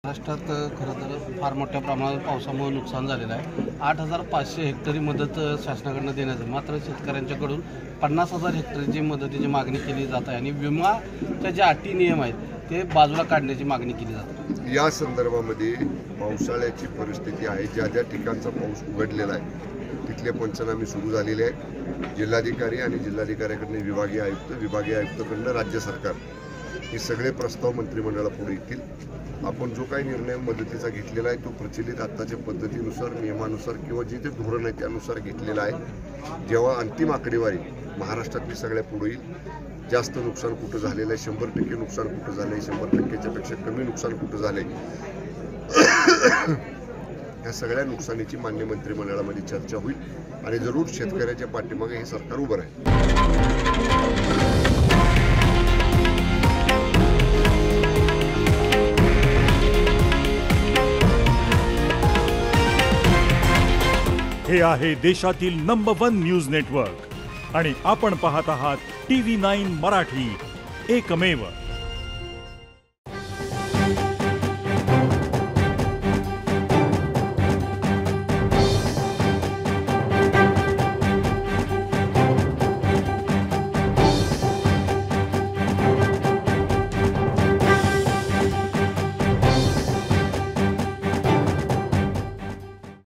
महाराष्ट्रात खरं तर फार मोठ्या प्रमाणात पावसामुळे नुकसान झालेलं आहे. 8,500 हेक्टरी मदत शासनाकडून देण्याचं, मात्र शेतकऱ्यांच्याकडून 50,000 हेक्टरची मदतीची मागणी केली जात आहे आणि विमाच्या जे अटी नियम आहेत ते बाजूला काढण्याची मागणी केली जाते. या संदर्भामध्ये पावसाळ्याची परिस्थिती आहे, ज्या ज्या ठिकाणचा पाऊस उघडलेला आहे तिथले पंचनामे सुरू झालेले आहेत. जिल्हाधिकारी आणि जिल्हाधिकाऱ्याकडून विभागीय आयुक्ताकडून राज्य सरकार हे सगळे प्रस्ताव मंत्रिमंडळापुढे येतील. आपण जो काही निर्णय मदतीचा घेतलेला आहे तो प्रचलित आत्ताच्या पद्धतीनुसार, नियमानुसार किंवा जे ते धोरण आहे त्यानुसार घेतलेला आहे. जेव्हा अंतिम आकडेवारी महाराष्ट्रातली सगळ्या पुढे येईल, जास्त नुकसान कुठं झालेलं आहे, 100% नुकसान कुठं झालं आहे, 100%च्या पेक्षा कमी नुकसान कुठं झालं आहे, या सगळ्या नुकसानीची मान्य मंत्रिमंडळामध्ये चर्चा होईल आणि जरूर शेतकऱ्याच्या पाठीमागे हे सरकार उभं राहील. हे आहे देशातील नंबर 1 न्यूज नेटवर्क आणि आपण पाहत आहात TV9 मराठी, एकमेव.